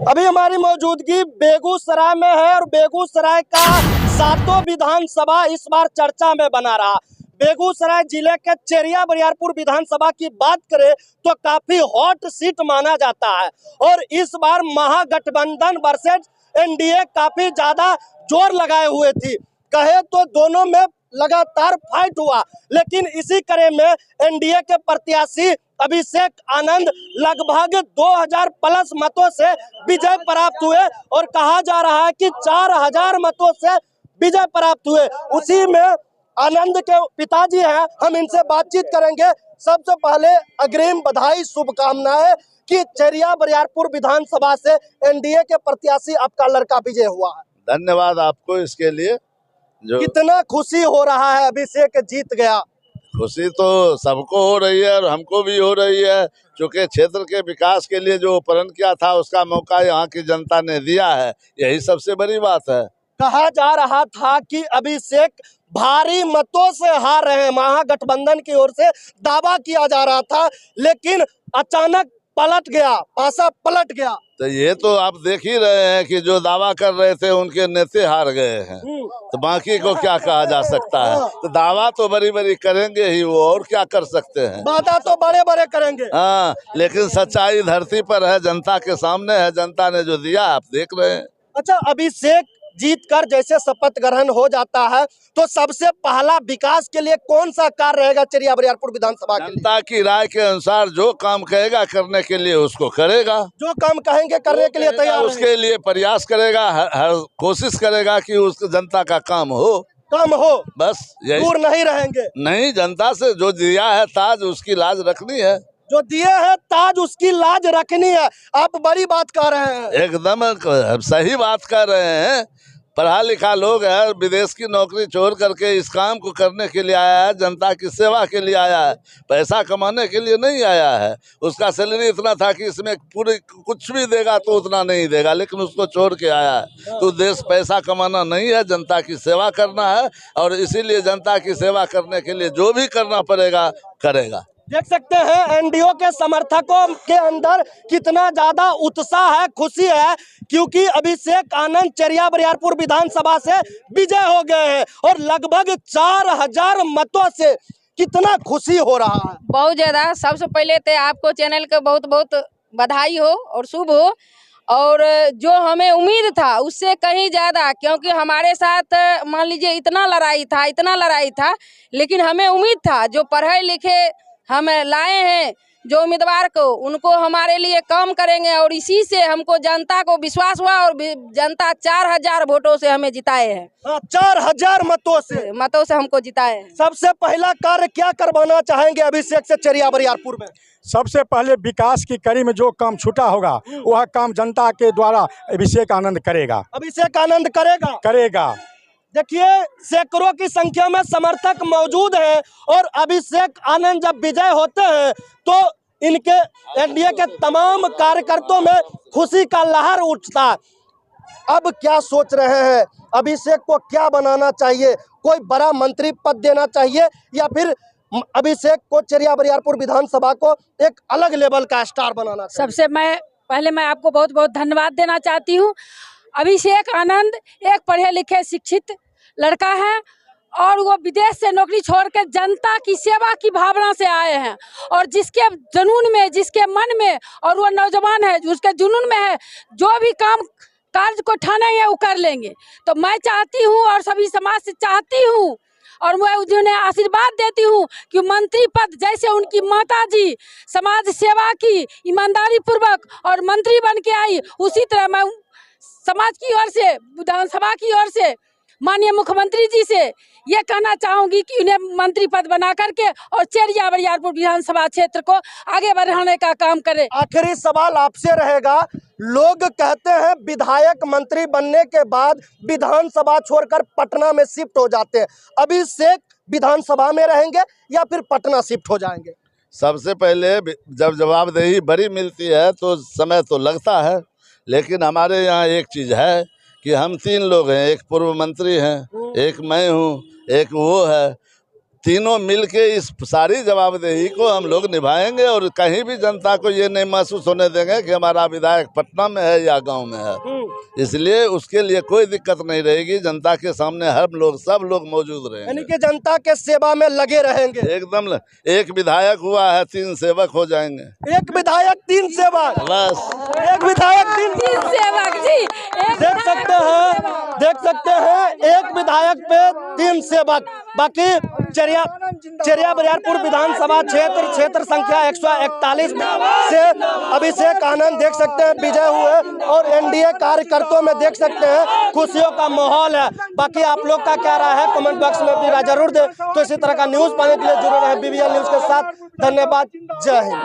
अभी हमारी मौजूदगी बेगूसराय में है और बेगूसराय का सातों विधानसभा इस बार चर्चा में बना रहा। बेगूसराय जिले के चेरिया बरियारपुर विधानसभा की बात करें तो काफी हॉट सीट माना जाता है और इस बार महागठबंधन वर्सेस एनडीए काफी ज्यादा जोर लगाए हुए थी। कहे तो दोनों में लगातार फाइट हुआ, लेकिन इसी कड़े में एनडीए के प्रत्याशी अभिषेक आनंद लगभग 2000 प्लस मतों से विजय प्राप्त हुए और कहा जा रहा है कि 4000 मतों से विजय प्राप्त हुए। उसी में आनंद के पिताजी हैं, हम इनसे बातचीत करेंगे। सबसे पहले अग्रिम बधाई, शुभकामनाएं कि चेरिया बरियारपुर विधानसभा से एनडीए के प्रत्याशी आपका लड़का विजय हुआ है। धन्यवाद आपको इसके लिए। जो कितना खुशी हो रहा है अभिषेक जीत गया? खुशी तो सबको हो रही है और हमको भी हो रही है, क्योंकि क्षेत्र के विकास के लिए जो प्रण किया था उसका मौका यहाँ की जनता ने दिया है, यही सबसे बड़ी बात है। कहा जा रहा था कि अभिषेक भारी मतों से हार रहे हैं, महागठबंधन की ओर से दावा किया जा रहा था, लेकिन अचानक पलट गया, पासा पलट गया। तो ये तो आप देख ही रहे हैं कि जो दावा कर रहे थे उनके नेता हार गए हैं, तो बाकी को क्या कहा जा सकता है। तो दावा तो बड़ी बड़ी करेंगे ही वो, और क्या कर सकते हैं। वादा तो बड़े बड़े करेंगे, हाँ, लेकिन सच्चाई धरती पर है, जनता के सामने है। जनता ने जो दिया आप देख रहे हैं। अच्छा, अभिषेक जीत कर जैसे शपथ ग्रहण हो जाता है तो सबसे पहला विकास के लिए कौन सा कार्य रहेगा चेरिया बरियारपुर विधानसभा के लिए? जनता की राय के अनुसार जो काम कहेगा करने के लिए उसको करेगा, जो काम कहेंगे करने के लिए तैयार, उसके लिए प्रयास करेगा, हर कोशिश करेगा कि उस जनता का काम हो, बस यही। दूर नहीं रहेंगे। नहीं, जनता से जो दिया है ताज उसकी लाज रखनी है। जो दिए हैं ताज उसकी लाज रखनी है। आप बड़ी बात कह रहे हैं, एकदम सही बात कर रहे हैं। पढ़ा लिखा लोग है, विदेश की नौकरी छोड़ करके इस काम को करने के लिए आया है, जनता की सेवा के लिए आया है, पैसा कमाने के लिए नहीं आया है। उसका सैलरी इतना था कि इसमें पूरे कुछ भी देगा तो उतना नहीं देगा, लेकिन उसको छोड़ के आया है। तो देश पैसा कमाना नहीं है, जनता की सेवा करना है, और इसीलिए जनता की सेवा करने के लिए जो भी करना पड़ेगा करेगा। देख सकते हैं एनडीए के समर्थकों के अंदर कितना ज्यादा उत्साह है, खुशी है, क्योंकि अभिषेक आनंद चेरिया बरियारपुर विधानसभा से विजय हो गए हैं और लगभग 4000 मतों से। कितना खुशी हो रहा है? बहुत ज्यादा। सबसे पहले तो आपको चैनल का बहुत बहुत बधाई हो और शुभ हो, और जो हमें उम्मीद था उससे कहीं ज़्यादा, क्योंकि हमारे साथ मान लीजिए इतना लड़ाई था, लेकिन हमें उम्मीद था जो पढ़े लिखे हम लाए हैं जो उम्मीदवार को, उनको हमारे लिए काम करेंगे, और इसी से हमको जनता को विश्वास हुआ और जनता 4000 वोटों से हमें जिताए हैं। 4000 मतों से हमको जिताए हैं। सबसे पहला कार्य क्या करवाना चाहेंगे अभिषेक से चेरिया बरियारपुर में? सबसे पहले विकास की कड़ी में जो काम छूटा होगा वह काम जनता के द्वारा अभिषेक आनंद करेगा। अभिषेक आनंद करेगा। देखिए, सैकड़ों की संख्या में समर्थक मौजूद हैं और अभिषेक आनंद जब विजय होते हैं तो इनके एनडीए के तमाम कार्यकर्ताओं में खुशी का लहर उठता है। अब क्या सोच रहे हैं, अभिषेक को क्या बनाना चाहिए? कोई बड़ा मंत्री पद देना चाहिए या फिर अभिषेक को चेरिया बरियारपुर विधानसभा को एक अलग लेवल का स्टार बनाना चाहिए? सबसे पहले मैं आपको बहुत बहुत धन्यवाद देना चाहती हूँ। अभिषेक आनंद एक पढ़े लिखे शिक्षित लड़का है और वो विदेश से नौकरी छोड़कर जनता की सेवा की भावना से आए हैं, और जिसके जुनून में, जिसके मन में, और वो नौजवान है उसके जुनून में है, जो भी काम कार्य को ठानेंगे वो कर लेंगे। तो मैं चाहती हूँ और सभी समाज से चाहती हूँ और मैं उन्हें आशीर्वाद देती हूँ कि मंत्री पद जैसे उनकी माताजी समाज सेवा की ईमानदारी पूर्वक और मंत्री बन के आई, उसी तरह मैं समाज की ओर से, विधानसभा की ओर से माननीय मुख्यमंत्री जी से ये कहना चाहूंगी कि उन्हें मंत्री पद बना करके और चेरिया बरियारपुर विधानसभा क्षेत्र को आगे बढ़ाने का काम करें। आखिरी सवाल आपसे रहेगा, लोग कहते हैं विधायक मंत्री बनने के बाद विधानसभा छोड़कर पटना में शिफ्ट हो जाते हैं। अभिषेक विधानसभा में रहेंगे या फिर पटना शिफ्ट हो जाएंगे? सबसे पहले जब जवाबदेही बड़ी मिलती है तो समय तो लगता है, लेकिन हमारे यहाँ एक चीज़ है कि हम 3 लोग हैं, एक पूर्व मंत्री हैं, एक मैं हूँ, एक वो है। तीनों मिल के इस सारी जवाबदेही को हम लोग निभाएंगे और कहीं भी जनता को ये नहीं महसूस होने देंगे कि हमारा विधायक पटना में है या गांव में है। इसलिए उसके लिए कोई दिक्कत नहीं रहेगी। जनता के सामने सब लोग मौजूद यानी रहेंगे, कि जनता के सेवा में लगे रहेंगे। एकदम। एक विधायक हुआ है, 3 सेवक हो जाएंगे। एक विधायक 3 सेवक, बस एक विधायक 3 सेवक जी देख सकते हैं एक विधायक पे 3 सेवक। बाकी चेरिया बरियारपुर विधानसभा क्षेत्र संख्या 141 से अभिषेक आनंद देख सकते हैं विजय हुए और एनडीए कार्यकर्ताओं में देख सकते हैं खुशियों का माहौल है। बाकी आप लोग का क्या राय है कमेंट बॉक्स में अपनी राय जरूर दें। तो इसी तरह का न्यूज पाने के लिए जुड़े रहे BBL न्यूज के साथ। धन्यवाद, जय हिंद।